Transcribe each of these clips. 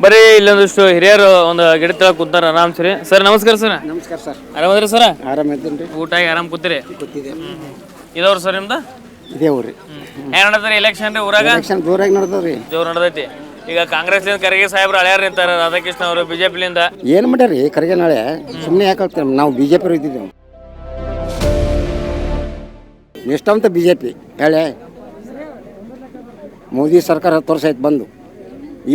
ಬರೀ ಇಲ್ಲೊಂದಿಷ್ಟು ಹಿರಿಯರು ಒಂದು ಗಿಡ ತಳ ಕೂತಾರ ಆರಾಮ್ ಸರ್. ನಮಸ್ಕಾರ ಸರ್. ನಮಸ್ಕಾರ ಸರ್. ಆರಾಮದ್ರಿ ಸರ್? ಆರಾಮಿದ್ದೀನಿ. ಊಟ ಆಗಿ ಆರಾಮ್ ಕೂತಿರಿ? ಕೂತಿದೆ. ಇದವ್ರು ಸರ್ ನಿಮ್ದು? ಇದೇ ಊರಿ. ಹೆಂಗ್ ನಡದ್ರಿ ಎಲೆಕ್ಷನ್ ರೀ ಊರಾಗ? ಎಲೆಕ್ಷನ್ ಜೋರಾಗಿ ನಡೆದವ್ರಿ. ಜೋರ್ ನಡ್ದೈತಿ. ಈಗ ಕಾಂಗ್ರೆಸ್ಲಿಂದ ಖರ್ಗೆ ಸಾಹೇಬ್ರು ಹಳ್ಯಾರ ನಿಂತಾರ, ರಾಧಾಕೃಷ್ಣ ಅವರು ಬಿಜೆಪಿಲಿಂದ. ಏನು ಮಾಡ್ಯಾರಿ ಖರ್ಗೆ ನಾಳೆ? ಸುಮ್ಮನೆ ಯಾಕೆ ಹೇಳ್ತೇವೆ, ನಾವು ಬಿಜೆಪಿ ಇದ್ದಿದ್ದೇವೆ. ನಿಷ್ಠಾವಂತ ಬಿಜೆಪಿ ಹೇಳೆ. ಮೋದಿ ಸರ್ಕಾರ 10 ವರ್ಷ ಆಯ್ತು ಬಂದು,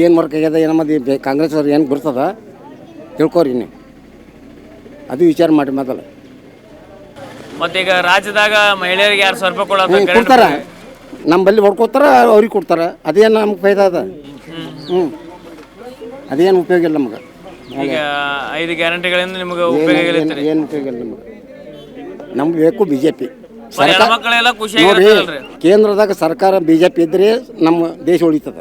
ಏನು ವರ್ಕ್ ಆಗ್ಯದ, ಏನಮ್ಮದು ಕಾಂಗ್ರೆಸ್ ಅವ್ರು ಏನು ಬರ್ತದ ತಿಳ್ಕೊರಿ ನೀವು, ಅದು ವಿಚಾರ ಮಾಡಿ ಮೊದಲು. ಮತ್ತೀಗ ರಾಜ್ಯದಾಗ ಮಹಿಳೆಯರಿಗೆ 2,000 ರೂಪಾಯಿ ಕೊಡ್ತಾರ, ನಮ್ಮಲ್ಲಿ ಹೊಡ್ಕೋತಾರ, ಅವ್ರಿಗೆ ಕೊಡ್ತಾರ. ಅದೇನು ನಮ್ಗೆ ಫೈದಾ ಅದ? ಅದೇನು ಉಪಯೋಗ ಇಲ್ಲ ನಮ್ಗೆ. ಈಗ 5 ಗ್ಯಾರಂಟಿಗಳಿಂದ ನಿಮ್ಗೆ ಉಪಯೋಗ ಏನು ಉಪಯೋಗ ಇಲ್ಲ ನಮ್ಗೆ. ನಮ್ಗೆ ಬೇಕು ಬಿಜೆಪಿ ಮಕ್ಕಳೆಲ್ಲ ಖುಷಿ. ಕೇಂದ್ರದಾಗ ಸರ್ಕಾರ ಬಿಜೆಪಿ ಇದ್ರೆ ನಮ್ಮ ದೇಶ ಉಳಿತದ.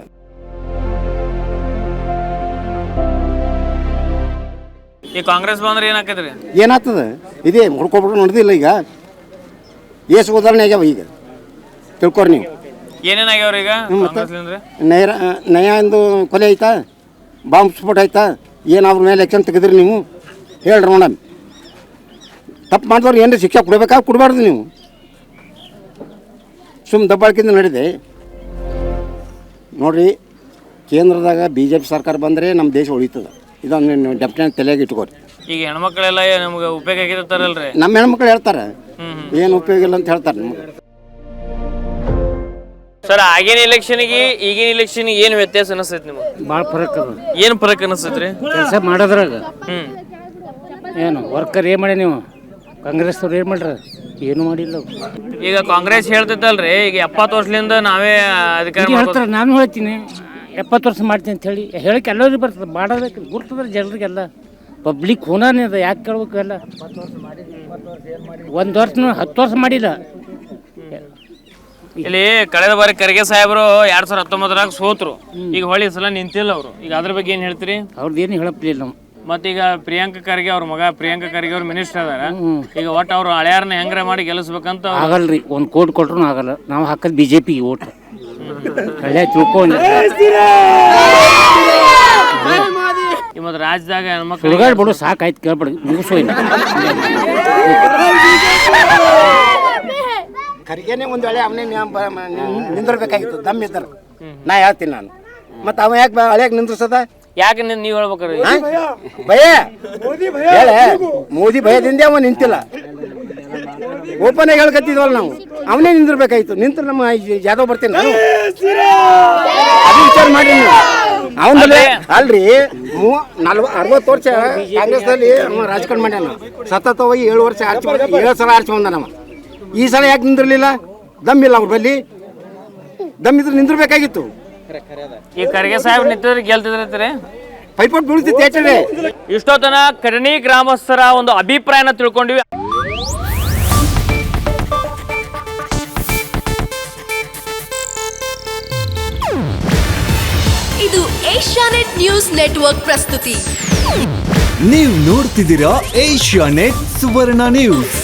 ಈ ಕಾಂಗ್ರೆಸ್ ಬಂದ್ರೆ ಏನಾಕೈತ್ರಿ? ಏನಾಗ್ತದ? ಇದೇ ಹೊಡ್ಕೊಬಿಟ್ರು ನಡೆದಿಲ್ಲ. ಈಗ ಏಸು ಉದಾಹರಣೆ ಆಗ್ಯಾವ. ಈಗ ತಿಳ್ಕೊರಿ ನೀವು ಏನೇನಾಗ್ಯಾವ್ರಿ ಈಗ? ನಯಾಂದು ಕೊಲೆ ಆಯ್ತಾ, ಬಾಂಬ್ ಸ್ಫೋಟ ಆಯ್ತಾ, ಏನು ಅವ್ರ ಮೇಲೆ ಆ್ಯಕ್ಷನ್ ತೆಗೆದ್ರಿ ನೀವು? ಹೇಳ್ರಿ ನೋಡಮ್. ತಪ್ಪು ಮಾಡಿದವ್ರು ಏನ್ರಿ ಶಿಕ್ಷೆ ಕೊಡ್ಬೇಕಾ ಕೊಡಬಾರ್ದು? ನೀವು ದಬ್ಬಾಳಿಕೆಯಿಂದ ನಡೆದೆ ನೋಡ್ರಿ. ಕೇಂದ್ರದಾಗ ಬಿಜೆಪಿ ಸರ್ಕಾರ ಬಂದರೆ ನಮ್ಮ ದೇಶ ಉಳಿತದೆ. ಇದೊಂದು ನೀವು ಡೆಫಿನೆಟ್ ತಲೆಯಾಗಿ ಇಟ್ಕೋರಿ. ಈಗ ಹೆಣ್ಮಕ್ಳೆಲ್ಲ ನಮ್ಗೆ ಉಪಯೋಗ ಆಗಿರ್ತಾರಲ್ರಿ? ನಮ್ಮ ಹೆಣ್ಮಕ್ಳು ಹೇಳ್ತಾರೆ ಏನು ಉಪಯೋಗ ಇಲ್ಲ ಅಂತ ಹೇಳ್ತಾರೆ ನಮ್ಗೆ. ಸರ್, ಆಗಿನ ಎಲೆಕ್ಷನ್ಗೆ ಈಗಿನ ಎಲೆಕ್ಷನ್ಗೆ ಏನು ವ್ಯತ್ಯಾಸ ಅನಿಸ್ತೈತಿ ನಿಮ್ಗೆ? ಭಾಳ ಫರಕ್ ಅದ. ಏನು ಫರಕ್ ಅನಿಸ್ತೈತ್ರಿ? ಕೆಲಸ ಮಾಡೋದ್ರಾಗ ಏನು ವರ್ಕರ್ ಏನು ಮಾಡಿ ನೀವು? ಕಾಂಗ್ರೆಸ್ ಅವ್ರು ಏನು ಮಾಡ್ರ? ಏನು ಮಾಡಿಲ್ಲ. ಈಗ ಕಾಂಗ್ರೆಸ್ ಹೇಳ್ತೈತಲ್ರಿ, ಈಗ 70 ವರ್ಷದಿಂದ ನಾವೇ ಅಧಿಕಾರ ಹೇಳ್ತಾರೆ. ನಾನು ಹೇಳ್ತೀನಿ 70 ವರ್ಷ ಮಾಡ್ತೀನಿ ಅಂತ ಹೇಳಿ ಹೇಳಕ್ಕೆ ಎಲ್ಲರಿಗೂ ಬರ್ತದೆ. ಮಾಡೋದಕ್ಕೆ ಗುರ್ತದ್ರೆ ಜನರಿಗೆಲ್ಲ. ಪಬ್ಲಿಕ್ ಹುನಾನೇ ಅದ, ಯಾಕೆ ಕೇಳ್ಬೇಕು? ಎಲ್ಲ 1 ವರ್ಷ 10 ವರ್ಷ ಮಾಡಿಲ್ಲ. ಇಲ್ಲಿ ಕಳೆದ ಬಾರಿ ಖರ್ಗೆ ಸಾಹೇಬರು 2019 ಸೋತ್ರು. ಈಗ ಹೊಳ್ಳಿ ಸಲ ನಿಂತಿಲ್ಲ ಅವರು. ಈಗ ಅದ್ರ ಬಗ್ಗೆ ಏನು ಹೇಳ್ತೀರಿ? ಅವ್ರದ್ದು ಏನು ಹೇಳಪ್ಲಿಲ್ಲ ನಾವು. ಮತ್ತೀಗ ಪ್ರಿಯಾಂಕ ಖರ್ಗೆ ಅವ್ರ ಮಗ ಪ್ರಿಯಾಂಕ ಖರ್ಗೆ ಅವ್ರು ಮಿನಿಸ್ಟರ್ ಅದಾರ. ಈಗ ಒಟ್ಟು ಅವ್ರು ಹಳೆಯಾರನ್ನ ಹೆಂಗ್ರ ಮಾಡಿ ಗೆಲ್ಲಿಸ್ಬೇಕಂತ. ಆಗಲ್ರಿ, 1 ಕೋಟಿ ಕೊಟ್ರು ಆಗಲ್ಲ. ನಾವು ಹಾಕೋದು ಬಿಜೆಪಿಗೆ ಓಟ್. ಹಳೆ ತಿಳ್ಕೊಂಡು ಮತ್ತು ರಾಜ್ಯದಾಗ ಹೆಣ್ಮಕ್ಳು ಬಿಡು ಸಾಕಾಯ್ತು, ಕೇಳ್ಬಿಡು, ಮುಗಿಸೋ. ಖರ್ಗೆನೆ ಒಂದು ವೇಳೆ ಅವನೇ ನಿಂದಿರ್ಬೇಕಾಗಿತ್ತು, ದಮ್ ಇದ್ದರು. ನಾ ಹೇಳ್ತೀನಿ ನಾನು. ಮತ್ತು ಅವ ಯಾಕೆ ಹಳೆಯಾಗ ನಿಂದ್ರಿಸದ? ಯಾಕೆ ನೀವು ಹೇಳ್ಬೇಕ್ರಿ? ಭಯ ಹೇಳ, ಮೋದಿ ಭಯದಿಂದ ಅವ ನಿಂತಿಲ್ಲ. ಓಪನ್ ಆಗಿ ಹೇಳ್ಕತ್ತಿದ್ವಲ್ಲ ನಾವು, ಅವನೇ ನಿಂದಿರ್ಬೇಕಾಯ್ತು. ನಿಂತ್ರೆ ನಮ್ಮ ಯಾದವ್ ಬರ್ತೀನಿ ನಾನು. ಅದು ವಿಚಾರ ಮಾಡಿ ನೀವು. ಅವನಲ್ಲೇ ಅಲ್ರಿ 60 ವರ್ಷ ಕಾಂಗ್ರೆಸ್ನಲ್ಲಿ ರಾಜಕಾರಣ ಮಾಡ್ಯಾನ. ಸತತವಾಗಿ 7 ವರ್ಷ 7 ಸಲ ಆರ್ಚಿ ಬಂದ ನಮ್ಮ. ಈ ಸಲ ಯಾಕೆ ನಿಂದಿರ್ಲಿಲ್ಲ? ದಮ್ ಇಲ್ಲ ಅವ್ರ ಬಲ್ಲಿ. ದಮ್ ಇದ್ರೆ ನಿಂದಿರ್ಬೇಕಾಗಿತ್ತು. ಈ ಖರ್ಗೆ ಸಾಹೇಬ್ ನಿಂತಿದ್ರೆ ಗೆಲ್ತಿದ್ರಿ? ಪೈಪೋಟ್ ಬೀಳ್ತಿತ್ತು. ಇಷ್ಟೊತ್ತನ ಕಡಣಿ ಗ್ರಾಮಸ್ಥರ ಒಂದು ಅಭಿಪ್ರಾಯನ ತಿಳ್ಕೊಂಡಿವಿ. ಇದು ಏಷ್ಯಾನೆಟ್ ನ್ಯೂಸ್ ನೆಟ್ವರ್ಕ್ ಪ್ರಸ್ತುತಿ. ನೀವು ನೋಡ್ತಿದ್ದೀರಾ ಏಷ್ಯಾನೆಟ್ ಸುವರ್ಣ ನ್ಯೂಸ್.